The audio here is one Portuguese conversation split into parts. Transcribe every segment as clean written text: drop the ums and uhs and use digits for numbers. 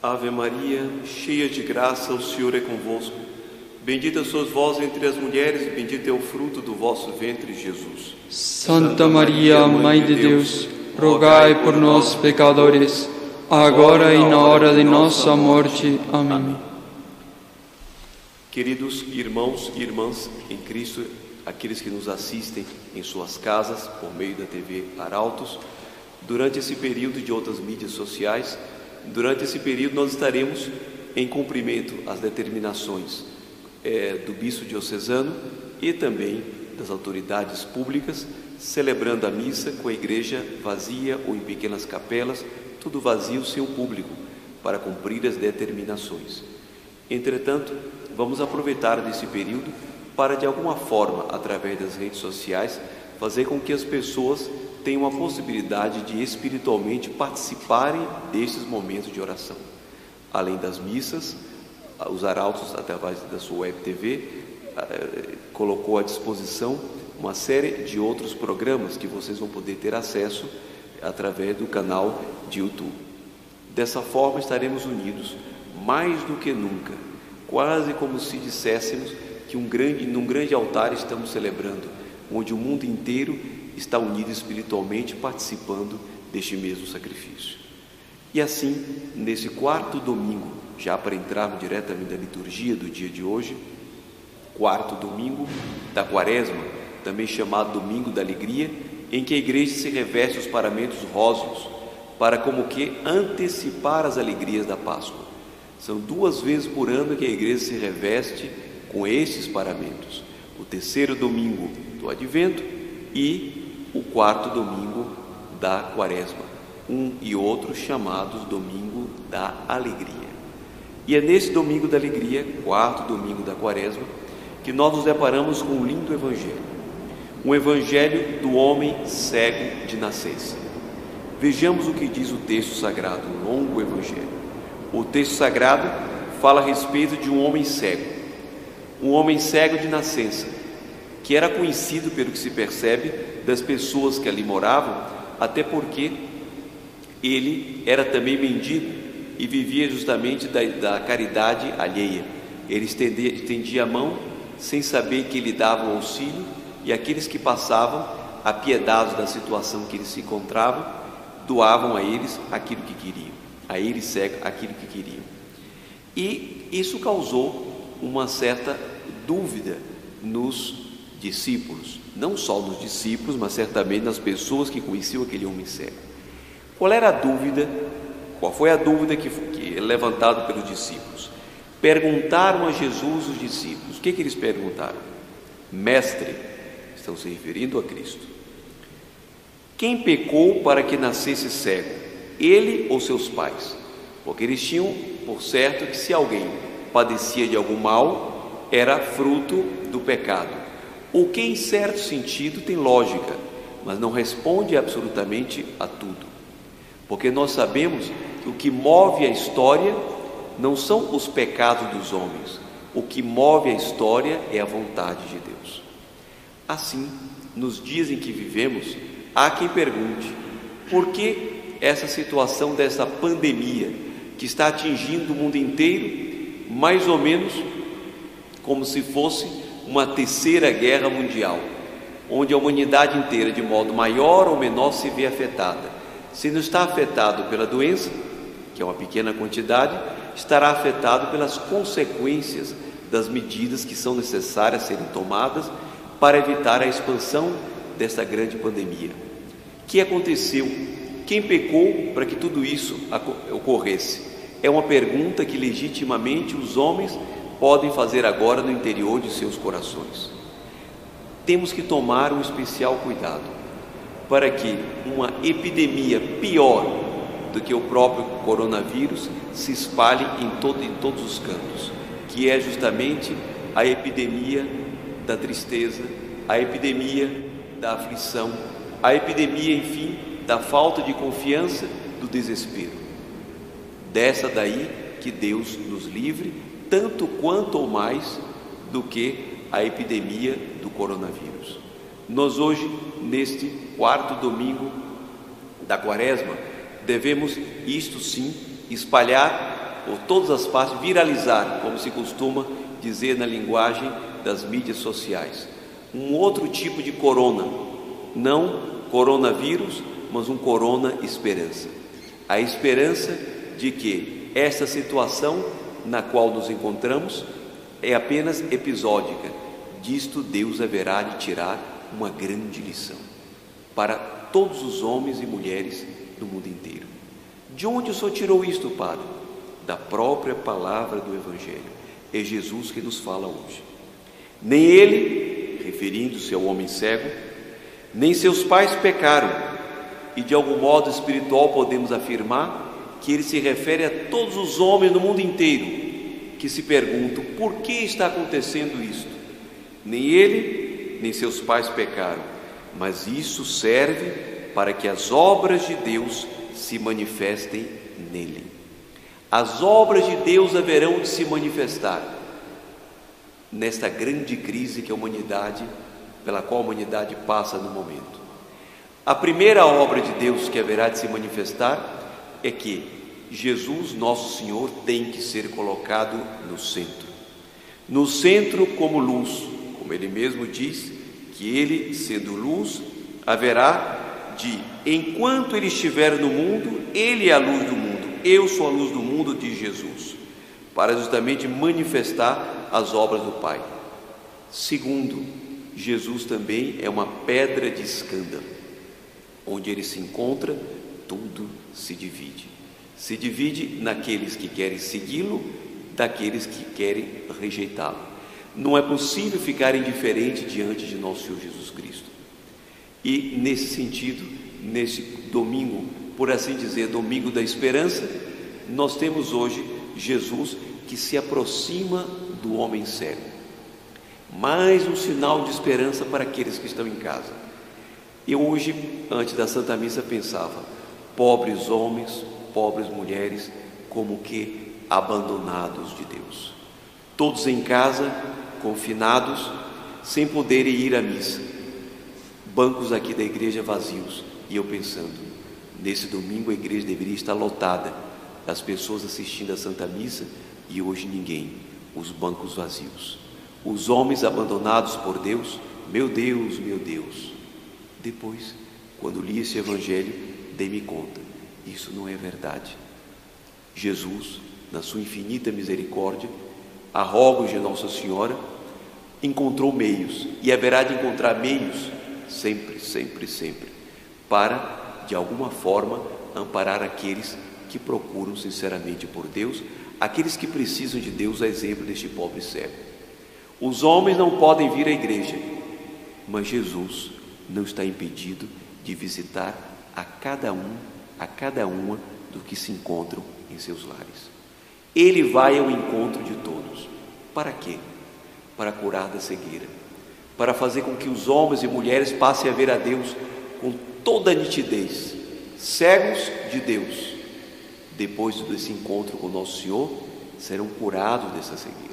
Ave Maria, cheia de graça, o Senhor é convosco. Bendita sois vós entre as mulheres, e bendito é o fruto do vosso ventre, Jesus. Santa Maria, Mãe de Deus, rogai por nós, pecadores, agora e na hora de nossa morte. Amém. Queridos irmãos e irmãs em Cristo, aqueles que nos assistem em suas casas, por meio da TV Arautos, durante esse período de outras mídias sociais, durante esse período nós estaremos em cumprimento às determinações do bispo diocesano e também das autoridades públicas, celebrando a missa com a igreja vazia ou em pequenas capelas, tudo vazio sem o público, para cumprir as determinações. Entretanto, vamos aproveitar desse período para, de alguma forma, através das redes sociais, fazer com que as pessoas tenham a possibilidade de espiritualmente participarem destes momentos de oração. Além das missas, os Arautos, através da sua web TV, colocou à disposição uma série de outros programas que vocês vão poder ter acesso através do canal de YouTube. Dessa forma estaremos unidos mais do que nunca, quase como se disséssemos que num grande altar estamos celebrando, onde o mundo inteiro está unido espiritualmente, participando deste mesmo sacrifício. E assim, nesse quarto domingo, já para entrarmos diretamente na liturgia do dia de hoje, quarto domingo da Quaresma, também chamado Domingo da Alegria, em que a igreja se reveste os paramentos róseos, para como que antecipar as alegrias da Páscoa. São 2 vezes por ano que a igreja se reveste com estes paramentos: o terceiro domingo do Advento e o quarto domingo da Quaresma, um e outro chamados Domingo da Alegria. E é nesse Domingo da Alegria, quarto domingo da Quaresma, que nós nos deparamos com um lindo evangelho, um evangelho do homem cego de nascença. Vejamos o que diz o texto sagrado, um longo evangelho. O texto sagrado fala a respeito de um homem cego de nascença, que era conhecido, pelo que se percebe, das pessoas que ali moravam, até porque ele era também mendigo e vivia justamente da caridade alheia. Ele estendia a mão sem saber que lhe dava o auxílio, e aqueles que passavam, apiedados da situação que eles se encontravam, doavam a eles aquilo que queriam, a ele cego aquilo que queriam. E isso causou uma certa dúvida nos discípulos, não só nos discípulos, mas certamente nas pessoas que conheciam aquele homem cego. Qual era a dúvida? Qual foi a dúvida que é levantada pelos discípulos? Perguntaram a Jesus os discípulos. O que eles perguntaram? Mestre, estão se referindo a Cristo, quem pecou para que nascesse cego, ele ou seus pais? Porque eles tinham por certo que se alguém padecia de algum mal, era fruto do pecado, o que em certo sentido tem lógica, mas não responde absolutamente a tudo, porque nós sabemos que o que move a história não são os pecados dos homens, o que move a história é a vontade de Deus. Assim, nos dias em que vivemos, há quem pergunte: por que essa situação dessa pandemia que está atingindo o mundo inteiro, mais ou menos como se fosse uma terceira guerra mundial, onde a humanidade inteira, de modo maior ou menor, se vê afetada? Se não está afetado pela doença, que é uma pequena quantidade, estará afetado pelas consequências das medidas que são necessárias serem tomadas para evitar a expansão desta grande pandemia. O que aconteceu? Quem pecou para que tudo isso ocorresse? É uma pergunta que legitimamente os homens podem fazer agora no interior de seus corações. Temos que tomar um especial cuidado para que uma epidemia pior do que o próprio coronavírus se espalhe em todos os cantos, que é justamente a epidemia da tristeza, a epidemia da aflição, a epidemia, enfim, da falta de confiança, do desespero. Dessa daí que Deus nos livre, tanto quanto ou mais do que a epidemia do coronavírus. Nós hoje, neste quarto domingo da Quaresma, devemos, isto sim, espalhar por todas as partes, viralizar, como se costuma dizer na linguagem das mídias sociais, um outro tipo de corona, não coronavírus, mas um corona esperança. A esperança de que esta situação na qual nos encontramos é apenas episódica. Disto Deus haverá de tirar uma grande lição para todos os homens e mulheres do mundo inteiro. De onde o Senhor tirou isto, Padre? Da própria palavra do Evangelho. É Jesus que nos fala hoje. Nem ele, referindo-se ao homem cego, nem seus pais pecaram, e de algum modo espiritual podemos afirmar que ele se refere a todos os homens do mundo inteiro que se perguntam por que está acontecendo isto. Nem ele, nem seus pais pecaram, mas isso serve para que as obras de Deus se manifestem nele. As obras de Deus haverão de se manifestar nesta grande crise que a humanidade, pela qual a humanidade passa no momento. A primeira obra de Deus que haverá de se manifestar é que Jesus, nosso Senhor, tem que ser colocado no centro. No centro como luz, como ele mesmo diz, que ele, sendo luz, haverá de, enquanto ele estiver no mundo, ele é a luz do mundo, eu sou a luz do mundo, diz Jesus, para justamente manifestar as obras do Pai. Segundo, Jesus também é uma pedra de escândalo. Onde ele se encontra, tudo se divide. Se divide naqueles que querem segui-lo, daqueles que querem rejeitá-lo. Não é possível ficar indiferente diante de nosso Senhor Jesus Cristo. E nesse sentido, nesse domingo, por assim dizer, domingo da esperança, nós temos hoje Jesus que se aproxima do homem cego. Mais um sinal de esperança para aqueles que estão em casa. Eu hoje, antes da Santa Missa, pensava, pobres homens, pobres mulheres, como que abandonados de Deus. Todos em casa, confinados, sem poderem ir à missa. Bancos aqui da igreja vazios. E eu pensando, nesse domingo a igreja deveria estar lotada, as pessoas assistindo à Santa Missa, e hoje ninguém, os bancos vazios. Os homens abandonados por Deus, meu Deus, meu Deus. Depois, quando li esse Evangelho, dei-me conta, isso não é verdade. Jesus, na sua infinita misericórdia, a rogos de Nossa Senhora, encontrou meios, e haverá de encontrar meios, sempre, sempre, sempre, para, de alguma forma, amparar aqueles que procuram sinceramente por Deus, aqueles que precisam de Deus, a exemplo deste pobre cego. Os homens não podem vir à igreja, mas Jesus não está impedido de visitar a cada um, a cada uma dos que se encontram em seus lares. Ele vai ao encontro de todos. Para quê? Para curar da cegueira, para fazer com que os homens e mulheres passem a ver a Deus com toda a nitidez, cegos de Deus. Depois desse encontro com Nosso Senhor, serão curados dessa cegueira.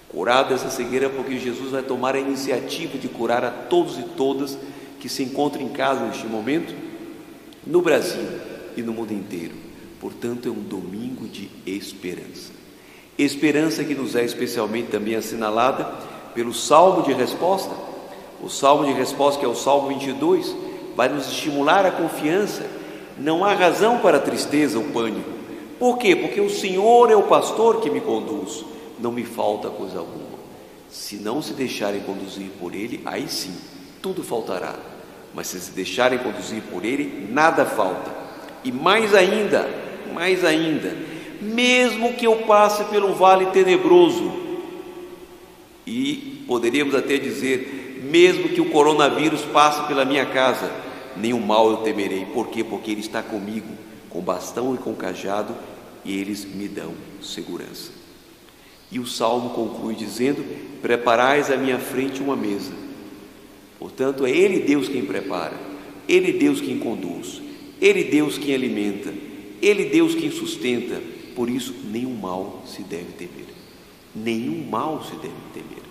Curados dessa cegueira porque Jesus vai tomar a iniciativa de curar a todos e todas que se encontram em casa neste momento, no Brasil e no mundo inteiro. Portanto, é um domingo de esperança. Esperança que nos é especialmente também assinalada pelo Salmo de Resposta. O Salmo de Resposta, que é o Salmo 22, vai nos estimular a confiança. Não há razão para a tristeza ou pânico. Por quê? Porque o Senhor é o pastor que me conduz. Não me falta coisa alguma. Se não se deixarem conduzir por Ele, aí sim, tudo faltará. Mas se deixarem conduzir por Ele, nada falta. E mais ainda, mesmo que eu passe pelo vale tenebroso, e poderíamos até dizer, mesmo que o coronavírus passe pela minha casa, nenhum mal eu temerei. Por quê? Porque Ele está comigo, com bastão e com cajado, e eles me dão segurança. E o Salmo conclui dizendo, preparais à minha frente uma mesa. Portanto, é Ele Deus quem prepara, Ele Deus quem conduz, Ele Deus quem alimenta, Ele Deus quem sustenta. Por isso, nenhum mal se deve temer. Nenhum mal se deve temer.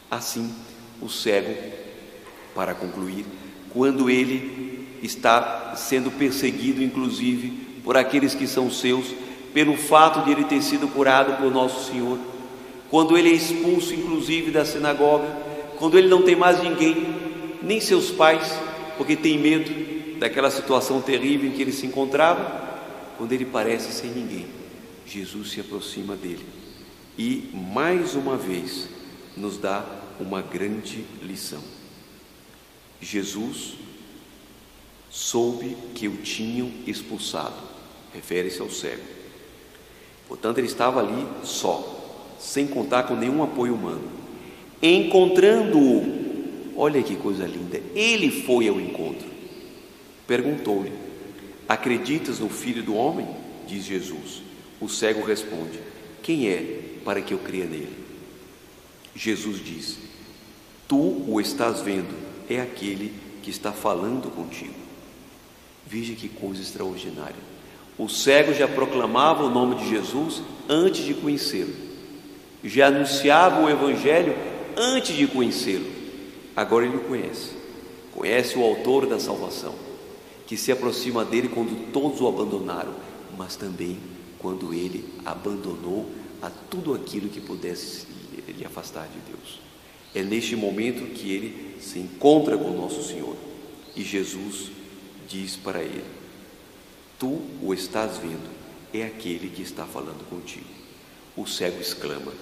Assim, o cego, para concluir, quando ele está sendo perseguido, inclusive, por aqueles que são seus, pelo fato de ele ter sido curado por nosso Senhor, quando ele é expulso inclusive da sinagoga, quando ele não tem mais ninguém, nem seus pais, porque tem medo daquela situação terrível em que ele se encontrava, quando ele parece sem ninguém, Jesus se aproxima dele e mais uma vez nos dá uma grande lição. Jesus soube que o tinham expulsado, refere-se ao cego. Portanto, ele estava ali só, sem contar com nenhum apoio humano. Encontrando-o, olha que coisa linda, ele foi ao encontro. Perguntou-lhe: acreditas no Filho do Homem? Diz Jesus. O cego responde: quem é para que eu creia nele? Jesus diz: tu o estás vendo, é aquele que está falando contigo. Veja que coisa extraordinária. O cego já proclamava o nome de Jesus antes de conhecê-lo, já anunciava o Evangelho antes de conhecê-lo. Agora ele o conhece o autor da salvação, que se aproxima dele quando todos o abandonaram, mas também quando ele abandonou a tudo aquilo que pudesse lhe afastar de Deus. É neste momento que ele se encontra com nosso Senhor e Jesus diz para ele: tu o estás vendo, é aquele que está falando contigo. O cego exclama: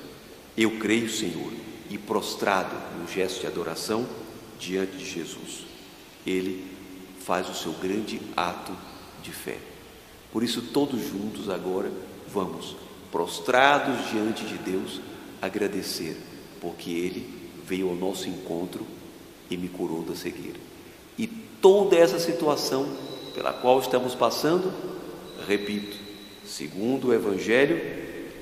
eu creio, Senhor, e prostrado no gesto de adoração diante de Jesus, ele faz o seu grande ato de fé. Por isso, todos juntos agora vamos, prostrados diante de Deus, agradecer, porque ele veio ao nosso encontro e me curou da cegueira. E toda essa situação pela qual estamos passando, repito, segundo o Evangelho,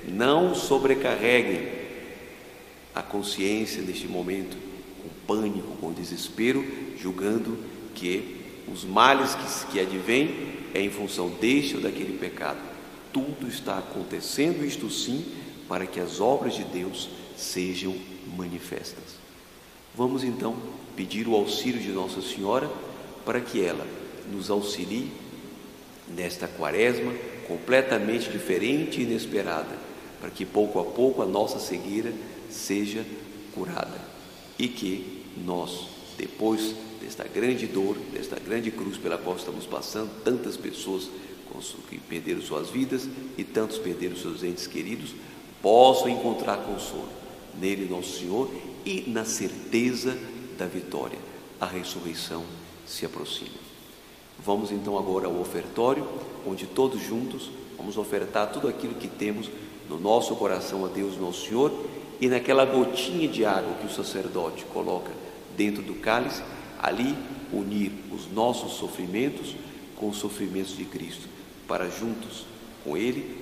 não sobrecarreguem a consciência neste momento com pânico, com desespero, julgando que os males que advêm é em função deste ou daquele pecado. Tudo está acontecendo, isto sim, para que as obras de Deus sejam manifestas. Vamos então pedir o auxílio de Nossa Senhora para que ela nos auxilie nesta quaresma completamente diferente e inesperada, para que pouco a pouco a nossa cegueira seja curada e que nós, depois desta grande dor, desta grande cruz pela qual estamos passando, tantas pessoas que perderam suas vidas e tantos perderam seus entes queridos, possam encontrar consolo nele, nosso Senhor, e na certeza da vitória. A ressurreição se aproxima. Vamos então agora ao ofertório, onde todos juntos vamos ofertar tudo aquilo que temos no nosso coração a Deus, nosso Senhor, e naquela gotinha de água que o sacerdote coloca dentro do cálice, ali unir os nossos sofrimentos com os sofrimentos de Cristo, para juntos com Ele,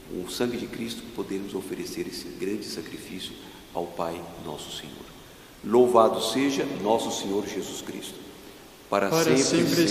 com o sangue de Cristo, podermos oferecer esse grande sacrifício ao Pai nosso Senhor. Louvado seja nosso Senhor Jesus Cristo, para sempre